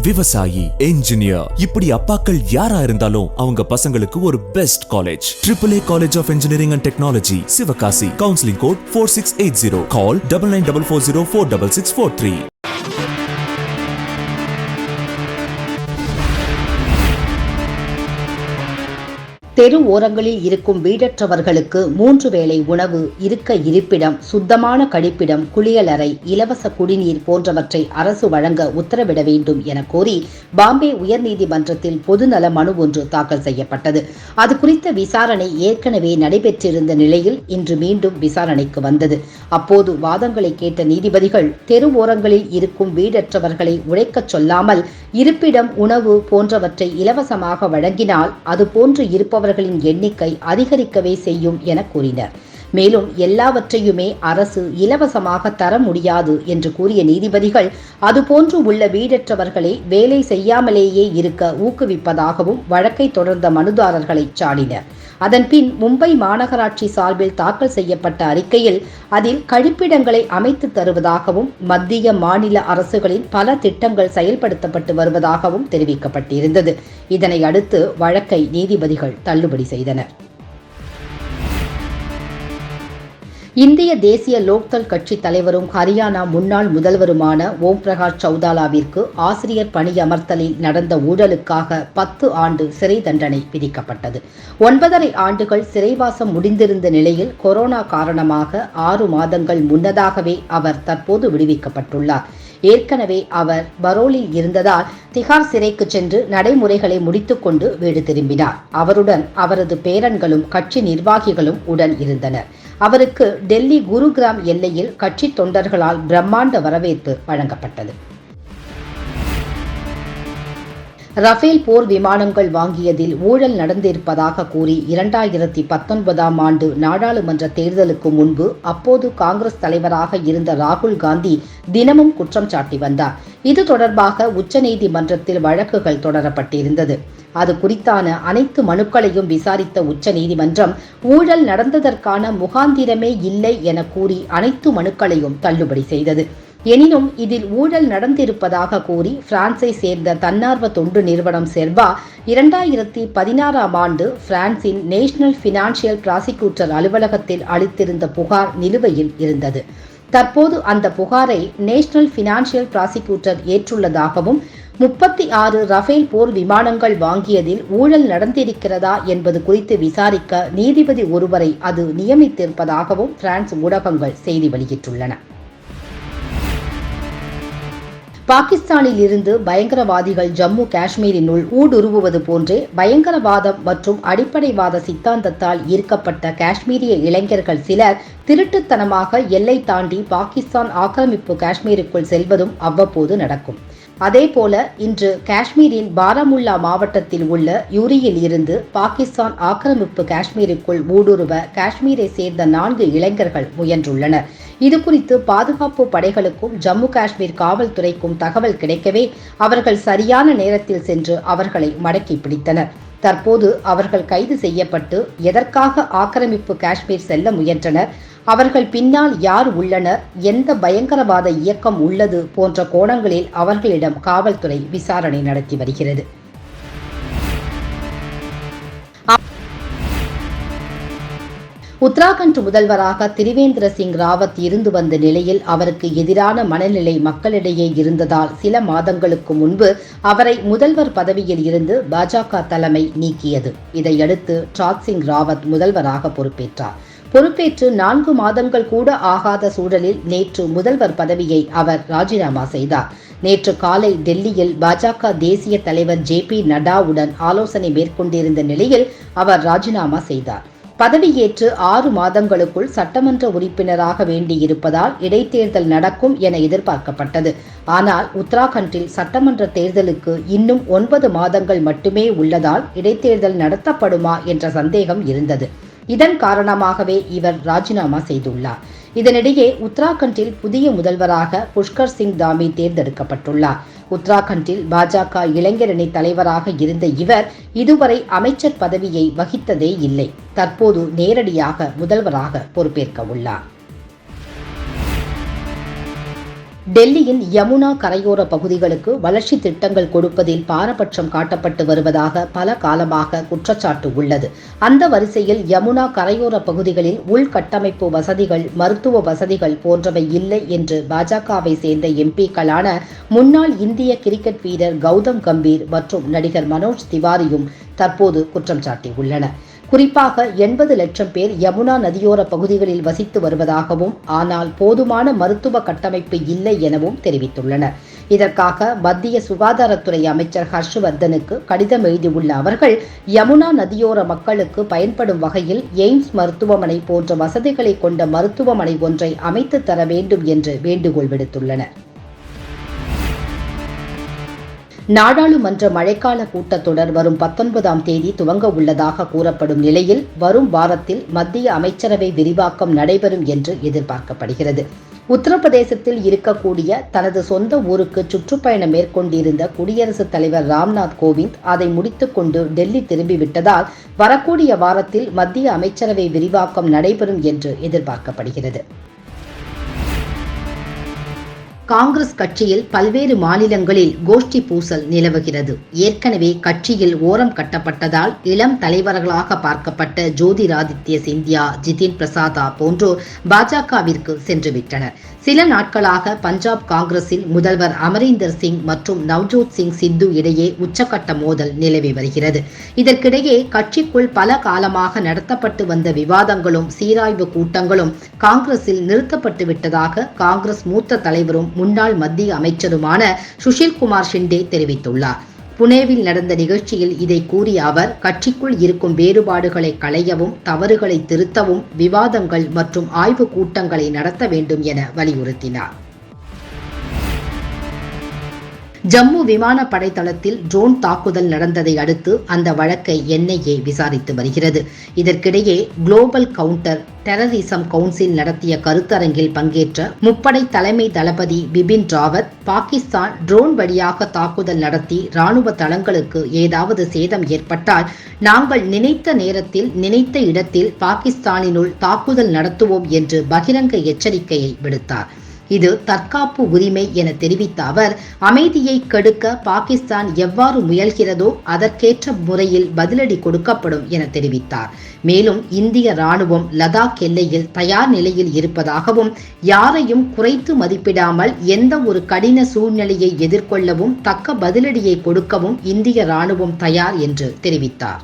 விவசாயி, என்ஜினியர், இப்படி அப்பாக்கள் யாரா இருந்தாலும் அவங்க பசங்களுக்கு ஒரு best college AAA college of engineering and technology, Sivakasi. Counselling code 4680. Call 9944046643. தெரு ஓரங்களில் இருக்கும் வீடற்றவர்களுக்கு 3 வேளை உணவு, இருக்க இருப்பிடம், சுத்தமான கழிப்பிடம், குளியலறை, இலவச குடிநீர் போன்றவற்றை அரசு வழங்க உத்தரவிட வேண்டும் என கோரி பாம்பே உயர்நீதிமன்றத்தில் பொதுநல மனு ஒன்று தாக்கல் செய்யப்பட்டது. அது குறித்த விசாரணை ஏற்கனவே நடைபெற்றிருந்த நிலையில் இன்று மீண்டும் விசாரணைக்கு வந்தது. அப்போது வாதங்களை கேட்ட நீதிபதிகள், தெரு ஓரங்களில் இருக்கும் வீடற்றவர்களை உழைக்கச் சொல்லாமல் இருப்பிடம், உணவு போன்றவற்றை இலவசமாக வழங்கினால் அதுபோன்று இருப்பவர்களின் எண்ணிக்கை அதிகரிக்கவே செய்யும் என கூறினர். மேலும் எல்லாவற்றையுமே அரசு இலவசமாக தர முடியாது என்று கூறிய நீதிபதிகள், அதுபோன்று உள்ள வீடற்றவர்களை வேலை செய்யாமலேயே இருக்க ஊக்குவிப்பதாகவும் வழக்கை தொடர்ந்த மனுதாரர்களை சாடினர். அதன்பின் மும்பை மாநகராட்சி சார்பில் தாக்கல் செய்யப்பட்ட அறிக்கையில் அதில் கழிப்பிடங்களை அமைத்து தருவதாகவும் மத்திய, மாநில அரசுகளின் பல திட்டங்கள் செயல்படுத்தப்பட்டு வருவதாகவும் தெரிவிக்கப்பட்டிருந்தது. இதனை அடுத்து வழக்கை நீதிபதிகள் தள்ளுபடி செய்தனர். இந்திய தேசிய லோக்தள் கட்சி தலைவரும் ஹரியானா முன்னாள் முதல்வருமான ஓம் பிரகாஷ் சௌதாலாவிற்கு ஆசிரியர் பணியமர்த்தலில் நடந்த ஊழலுக்காக 10 ஆண்டு சிறை தண்டனை விதிக்கப்பட்டது. 9.5 ஆண்டுகள் சிறைவாசம் முடிந்திருந்த நிலையில் கொரோனா காரணமாக 6 மாதங்கள் முன்னதாகவே அவர் தற்போது விடுவிக்கப்பட்டுள்ளார். ஏற்கனவே அவர் பரோலில் இருந்ததால் திகார் சிறைக்கு சென்று நடைமுறைகளை முடித்துக்கொண்டு வீடு திரும்பினார். அவருடன் அவரது பேரன்களும் கட்சி நிர்வாகிகளும் உடன் இருந்தனர். அவருக்கு டெல்லி குருகிராம் எல்லையில் கட்சி தொண்டர்களால் பிரம்மாண்ட வரவேற்பு வழங்கப்பட்டது. ரஃபேல் போர் விமானங்கள் வாங்கியதில் ஊழல் நடந்திருப்பதாக கூறி 2019ஆம் ஆண்டு நாடாளுமன்ற தேர்தலுக்கு முன்பு அப்போது காங்கிரஸ் தலைவராக இருந்த ராகுல் காந்தி தினமும் குற்றம் சாட்டி வந்தார். இது தொடர்பாக உச்சநீதிமன்றத்தில் வழக்குகள் தொடரப்பட்டிருந்தது. அது குறித்தான அனைத்து மனுக்களையும் விசாரித்த உச்சநீதிமன்றம் ஊழல் நடந்ததற்கான முகாந்திரமே இல்லை என கூறி அனைத்து மனுக்களையும் தள்ளுபடி செய்தது. எனினும் இதில் ஊழல் நடந்திருப்பதாக கூறி பிரான்சை சேர்ந்த தன்னார்வ தொண்டு நிறுவனம் செர்பா 2016ஆம் ஆண்டு பிரான்சின் நேஷனல் பினான்சியல் பிராசிக்யூட்டர் அலுவலகத்தில் அளித்திருந்த புகார் நிலுவையில் இருந்தது. தற்போது அந்த புகாரை நேஷனல் பினான்சியல் பிராசிக்யூட்டர் ஏற்றுள்ளதாகவும் 36 ரஃபேல் போர் விமானங்கள் வாங்கியதில் ஊழல் நடந்திருக்கிறதா என்பது குறித்து விசாரிக்க நீதிபதி ஒருவரை அது நியமித்திருப்பதாகவும் பிரான்ஸ் ஊடகங்கள் செய்தி வெளியிட்டுள்ளன. பாகிஸ்தானில் இருந்து பயங்கரவாதிகள் ஜம்மு காஷ்மீரினுள் ஊடுருவுவது போன்றே பயங்கரவாதம் மற்றும் அடிப்படைவாத சித்தாந்தத்தால் ஈர்க்கப்பட்ட காஷ்மீரிய இளைஞர்கள் சிலர் திருட்டுத்தனமாக எல்லை தாண்டி பாகிஸ்தான் ஆக்கிரமிப்பு காஷ்மீருக்குள் செல்வதும் அவ்வப்போது நடக்கும். அதேபோல இன்று காஷ்மீரின் பாராமுல்லா மாவட்டத்தில் உள்ள யூரியில் இருந்து பாகிஸ்தான் ஆக்கிரமிப்பு காஷ்மீருக்குள் ஊடுருவ காஷ்மீரை சேர்ந்த 4 இளைஞர்கள் முயன்றுள்ளனர். இதுகுறித்து பாதுகாப்பு படைகளுக்கும் ஜம்மு காஷ்மீர் காவல்துறைக்கும் தகவல் கிடைக்கவே அவர்கள் சரியான நேரத்தில் சென்று அவர்களை மடக்கி பிடித்தனர். தற்போது அவர்கள் கைது செய்யப்பட்டு எதற்காக ஆக்கிரமிப்பு காஷ்மீர் செல்ல முயன்றனர், அவர்கள் பின்னால் யார் உள்ளனர், எந்த பயங்கரவாத இயக்கம் உள்ளது போன்ற கோணங்களில் அவர்களிடம் காவல்துறை விசாரணை நடத்தி வருகிறது. உத்தராகண்ட் முதல்வராக திரிவேந்திர சிங் ராவத் இருந்து வந்த நிலையில் அவருக்கு எதிரான மனநிலை மக்களிடையே இருந்ததால் சில மாதங்களுக்கு முன்பு அவரை முதல்வர் பதவியில் இருந்து பாஜக தலைமை நீக்கியது. இதையடுத்து ராஜ் சிங் ராவத் முதல்வராக பொறுப்பேற்றார். பொறுப்பேற்று 4 மாதங்கள் கூட ஆகாத சூழலில் நேற்று முதல்வர் பதவியை அவர் ராஜினாமா செய்தார். நேற்று காலை டெல்லியில் பாஜக தேசிய தலைவர் JP நட்டாவுடன் ஆலோசனை மேற்கொண்டிருந்த நிலையில் அவர் ராஜினாமா செய்தார். பதவியேற்று 6 மாதங்களுக்குள் சட்டமன்ற உறுப்பினராக வேண்டியிருப்பதால் இடைத்தேர்தல் நடக்கும் என எதிர்பார்க்கப்பட்டது. ஆனால் உத்தராகண்டில் சட்டமன்ற தேர்தலுக்கு இன்னும் 9 மாதங்கள் மட்டுமே உள்ளதால் இடைத்தேர்தல் நடத்தப்படுமா என்ற சந்தேகம் இருந்தது. இதன் காரணமாகவே இவர் ராஜினாமா செய்துள்ளார். இதனிடையே உத்தராகண்டில் புதிய முதல்வராக புஷ்கர் சிங் தாமி தேர்ந்தெடுக்கப்பட்டுள்ளார். உத்தராகண்டில் பாஜக இளைஞரணி தலைவராக இருந்த இவர் இதுவரை அமைச்சர் பதவியை வகித்ததே இல்லை. தற்போது நேரடியாக முதல்வராக பொறுப்பேற்க உள்ளார். டெல்லியின் யமுனா கரையோர பகுதிகளுக்கு வளர்ச்சி திட்டங்கள் கொடுப்பதில் பாரபட்சம் காட்டப்பட்டு வருவதாக பல காலமாக குற்றச்சாட்டு உள்ளது. அந்த வரிசையில் யமுனா கரையோர பகுதிகளில் உள்கட்டமைப்பு வசதிகள், மருத்துவ வசதிகள் போன்றவை இல்லை என்று பாஜகவை சேர்ந்த எம்பிக்களான முன்னாள் இந்திய கிரிக்கெட் வீரர் கௌதம் கம்பீர் மற்றும் நடிகர் மனோஜ் திவாரியும் தற்போது குற்றம் சாட்டியுள்ளனர். குறிப்பாக 80 லட்சம் பேர் யமுனா நதியோர பகுதிகளில் வசித்து வருவதாகவும், ஆனால் போதுமான மருத்துவ கட்டமைப்பு இல்லை எனவும் தெரிவித்துள்ளனர். இதற்காக மத்திய சுகாதாரத்துறை அமைச்சர் ஹர்ஷ்வர்தனுக்கு கடிதம் எழுதியுள்ள அவர்கள், யமுனா நதியோர மக்களுக்கு பயன்படும் வகையில் எய்ம்ஸ் மருத்துவமனை போன்ற வசதிகளை கொண்ட மருத்துவமனை ஒன்றை அமைத்து தர வேண்டும் என்று வேண்டுகோள் விடுத்துள்ளனர். நாடாளுமன்ற மழைக்கால கூட்டத்தொடர் வரும் 19ஆம் தேதி துவங்க உள்ளதாக கூறப்படும் நிலையில் வரும் வாரத்தில் மத்திய அமைச்சரவை விரிவாக்கம் நடைபெறும் என்று எதிர்பார்க்கப்படுகிறது. உத்தரப்பிரதேசத்தில் இருக்கக்கூடிய தனது சொந்த ஊருக்கு சுற்றுப்பயணம் மேற்கொண்டிருந்த குடியரசுத் தலைவர் ராம்நாத் கோவிந்த் அதை முடித்துக்கொண்டு டெல்லி திரும்பிவிட்டதால் வரக்கூடிய வாரத்தில் மத்திய அமைச்சரவை விரிவாக்கம் நடைபெறும் என்று எதிர்பார்க்கப்படுகிறது. காங்கிரஸ் கட்சியில் பல்வேறு மாநிலங்களில் கோஷ்டி பூசல் நிலவுகிறது. ஏற்கனவே கட்சியில் ஓரம் கட்டப்பட்டதால் இளம் தலைவர்களாக பார்க்கப்பட்ட ஜோதிராதித்ய சிந்தியா, ஜிதின் பிரசாதா போன்றோர் பாஜகவிற்கு சென்றுவிட்டனர். சில நாட்களாக பஞ்சாப் காங்கிரஸில் முதல்வர் அமரீந்தர் சிங் மற்றும் நவ்ஜோத் சிங் சித்து இடையே உச்சக்கட்ட மோதல் நிலவி வருகிறது. இதற்கிடையே கட்சிக்குள் பல காலமாக நடத்தப்பட்டு வந்த விவாதங்களும் சீராய்வு கூட்டங்களும் காங்கிரஸில் நிறுத்தப்பட்டு விட்டதாக காங்கிரஸ் மூத்த தலைவரும் முன்னாள் மத்திய அமைச்சருமான சுஷில்குமார் ஷிண்டே தெரிவித்துள்ளார். புனேவில் நடந்த நிகழ்ச்சியில் இதை கூறிய அவர், கட்சிக்குள் இருக்கும் வேறுபாடுகளை களையவும், தவறுகளை திருத்தவும் விவாதங்கள் மற்றும் ஆய்வு கூட்டங்களை நடத்த வேண்டும் என வலியுறுத்தினார். ஜம்மு விமானப்படை தளத்தில் ட்ரோன் தாக்குதல் நடந்ததை அடுத்து அந்த வழக்கை NIA விசாரித்து வருகிறது. இதற்கிடையே குளோபல் கவுண்டர் டெரரிசம் கவுன்சில் நடத்திய கருத்தரங்கில் பங்கேற்ற முப்படை தலைமை தளபதி பிபின் ராவத், பாகிஸ்தான் ட்ரோன் வழியாக தாக்குதல் நடத்தி ராணுவ தளங்களுக்கு ஏதாவது சேதம் ஏற்பட்டால் நாங்கள் நினைத்த நேரத்தில் நினைத்த இடத்தில் பாகிஸ்தானினுள் தாக்குதல் நடத்துவோம் என்று பகிரங்க எச்சரிக்கையை விடுத்தார். இது தற்காப்பு உரிமை என தெரிவித்த அவர், அமைதியை கெடுக்க பாகிஸ்தான் எவ்வாறு முயல்கிறதோ அதற்கேற்ற முறையில் பதிலடி கொடுக்கப்படும் என தெரிவித்தார். மேலும் இந்திய ராணுவம் லடாக் எல்லையில் தயார் நிலையில் இருப்பதாகவும், யாரையும் குறைத்து மதிப்பிடாமல் எந்த ஒரு கடின சூழ்நிலையை எதிர்கொள்ளவும் தக்க பதிலடியை கொடுக்கவும் இந்திய ராணுவம் தயார் என்று தெரிவித்தார்.